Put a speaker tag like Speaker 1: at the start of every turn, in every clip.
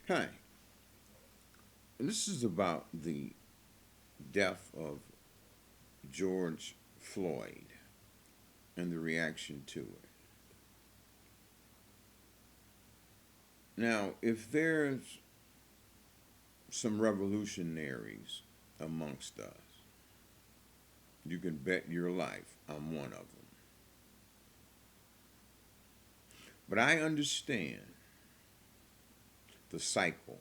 Speaker 1: Hi, this is about the death of George Floyd and the reaction to it. Now, if there's some revolutionaries amongst us, you can bet your life I'm one of them. But I understand the cycle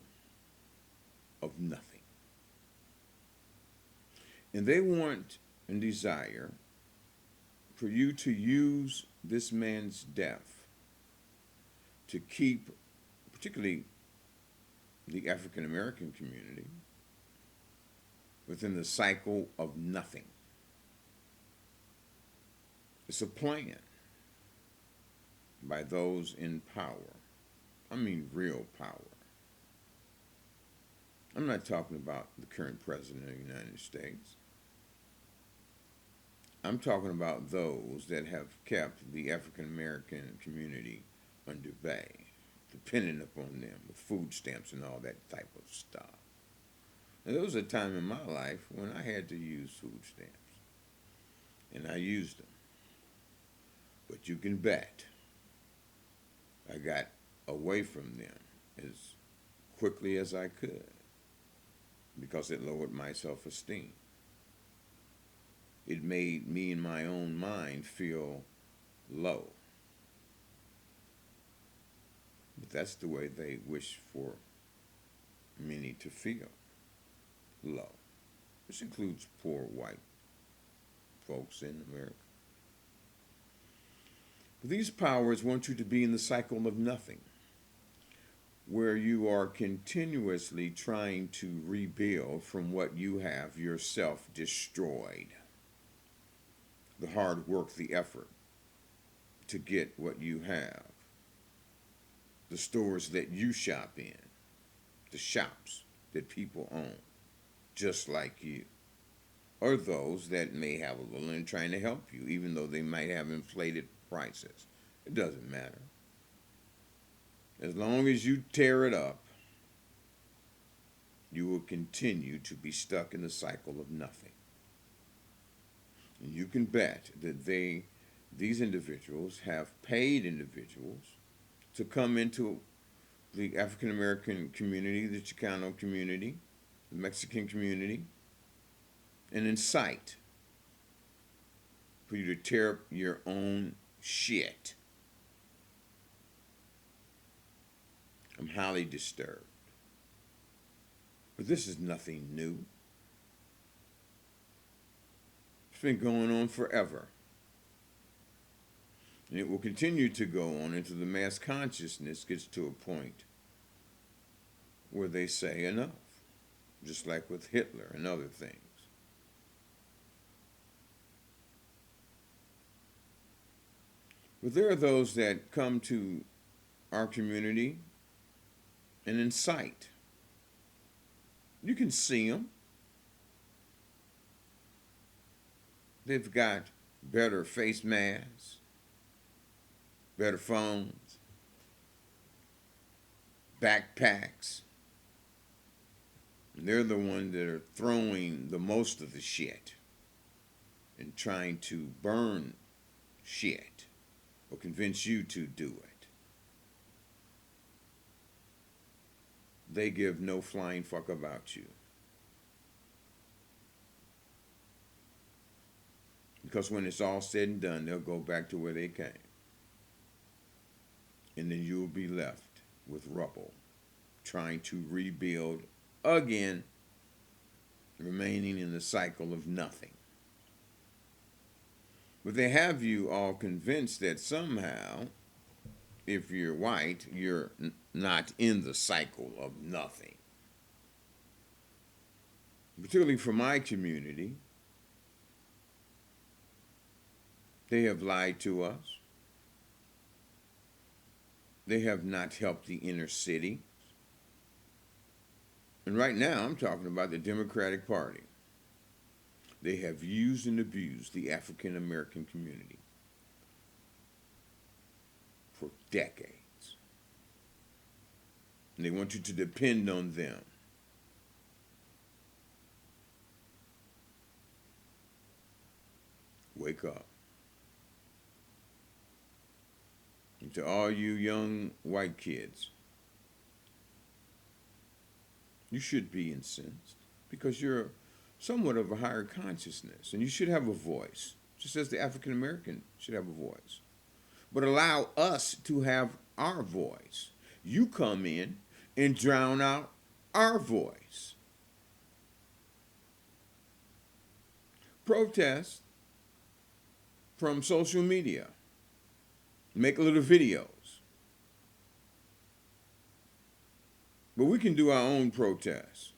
Speaker 1: of nothing. And they want and desire for you to use this man's death to keep, particularly the African American community, within the cycle of nothing. It's a plan by those in power. I mean, real power. I'm not talking about the current president of the United States. I'm talking about those that have kept the African American community under bay, dependent upon them with food stamps and all that type of stuff. And there was a time in my life when I had to use food stamps, and I used them. But you can bet I got away from them as quickly as I could because it lowered my self esteem. It made me in my own mind feel low. But that's the way they wish for many to feel low. This includes poor white folks in America. But these powers want you to be in the cycle of nothing, where you are continuously trying to rebuild from what you have yourself destroyed. The hard work, the effort to get what you have, the stores that you shop in, the shops that people own, just like you, or those that may have a little and trying to help you, even though they might have inflated prices. It doesn't matter. As long as you tear it up, you will continue to be stuck in the cycle of nothing. And you can bet that these individuals have paid individuals to come into the African American community, the Chicano community, the Mexican community, and incite for you to tear up your own shit. I'm highly disturbed. But this is nothing new. It's been going on forever. And it will continue to go on until the mass consciousness gets to a point where they say enough, just like with Hitler and other things. But there are those that come to our community and incite. You can see them. They've got better face masks, better phones, backpacks. And they're the ones that are throwing the most of the shit and trying to burn shit or convince you to do it. They give no flying fuck about you. Because when it's all said and done, they'll go back to where they came. And then you'll be left with rubble, trying to rebuild again, remaining in the cycle of nothing. But they have you all convinced that somehow, if you're white, you're not in the cycle of nothing. Particularly for my community, they have lied to us. They have not helped the inner city. And right now, I'm talking about the Democratic Party. They have used and abused the African American community for decades. And they want you to depend on them. Wake up. And to all you young white kids, you should be incensed because you're somewhat of a higher consciousness and you should have a voice, just as the African American should have a voice. But allow us to have our voice. You come in and drown out our voice. Protest from social media. Make little videos. But we can do our own protests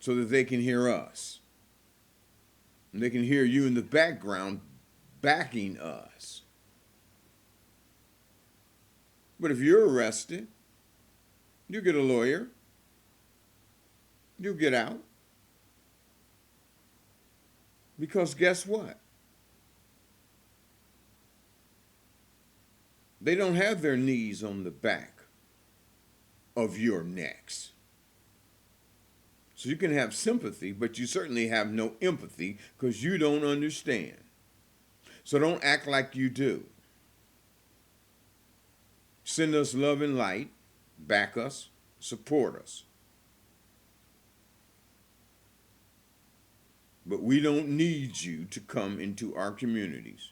Speaker 1: so that they can hear us. And they can hear you in the background backing us. But if you're arrested, you get a lawyer. You'll get out. Because guess what? They don't have their knees on the back of your necks. So you can have sympathy, but you certainly have no empathy because you don't understand. So don't act like you do. Send us love and light, back us, support us. But we don't need you to come into our communities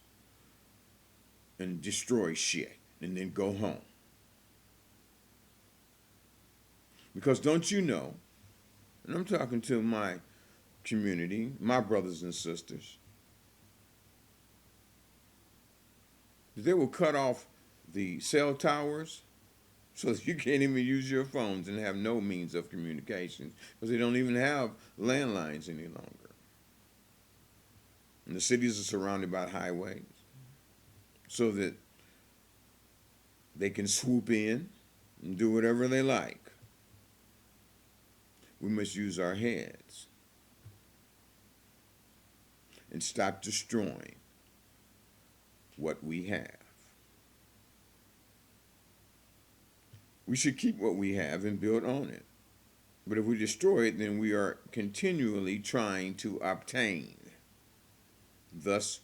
Speaker 1: and destroy shit and then go home. Because don't you know, and I'm talking to my community, my brothers and sisters, they will cut off the cell towers so that you can't even use your phones and have no means of communication because they don't even have landlines any longer. And the cities are surrounded by highways so that they can swoop in and do whatever they like. We must use our heads and stop destroying what we have. We should keep what we have and build on it. But if we destroy it, then we are continually trying to obtain. Thus,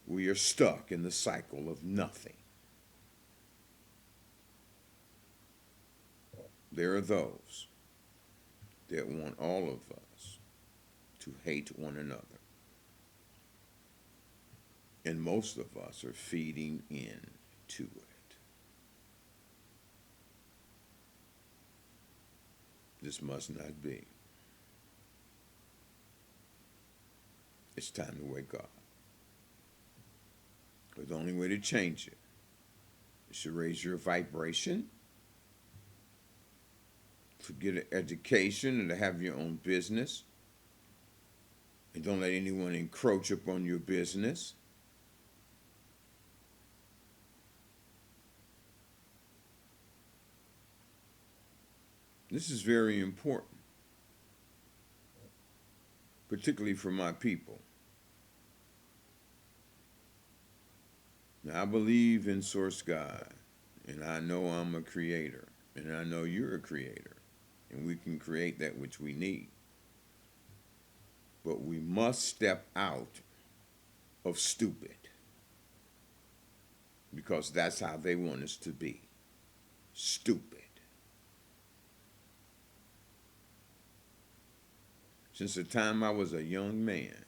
Speaker 1: we are stuck in the cycle of nothing. There are those that want all of us to hate one another. And most of us are feeding into it. This must not be. It's time to wake up. But the only way to change it is to raise your vibration, to get an education and to have your own business. And don't let anyone encroach upon your business. This is very important, particularly for my people. Now, I believe in Source God, and I know I'm a creator, and I know you're a creator, and we can create that which we need. But we must step out of stupid, because that's how they want us to be, stupid. Since the time I was a young man,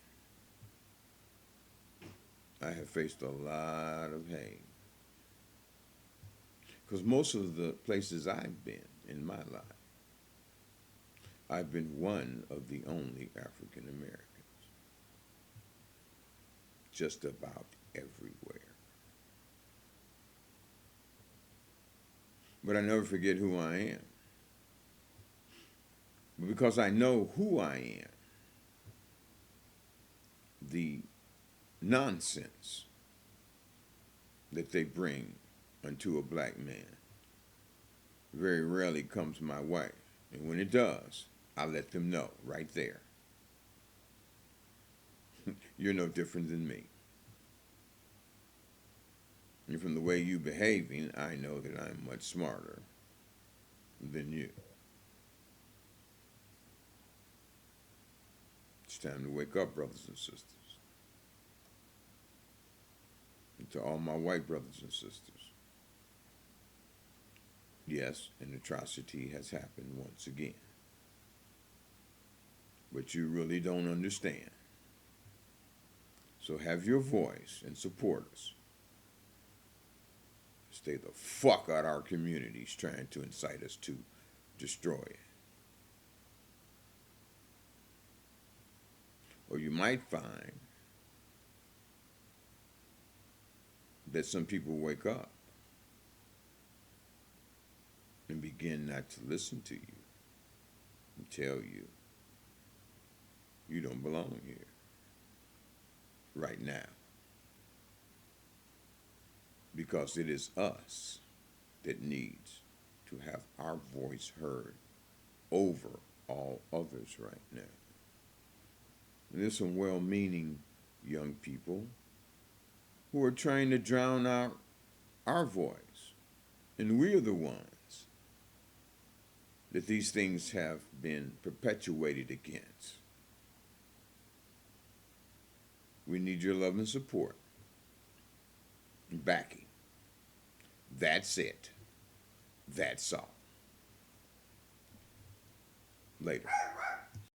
Speaker 1: I have faced a lot of hate. Because most of the places I've been in my life, I've been one of the only African Americans. Just about everywhere. But I never forget who I am. But because I know who I am, the nonsense that they bring unto a black man very rarely comes my way. And when it does, I let them know right there. You're no different than me. And from the way you behaving, I know that I'm much smarter than you. It's time to wake up, brothers and sisters. And to all my white brothers and sisters, yes, an atrocity has happened once again. But you really don't understand. So have your voice and support us. Stay the fuck out of our communities trying to incite us to destroy it. Or you might find that some people wake up and begin not to listen to you and tell you you don't belong here right now. Because it is us that needs to have our voice heard over all others right now. And there's some well-meaning young people who are trying to drown out our voice. And we're the ones that these things have been perpetuated against. We need your love and support and backing. That's it. That's all. Later.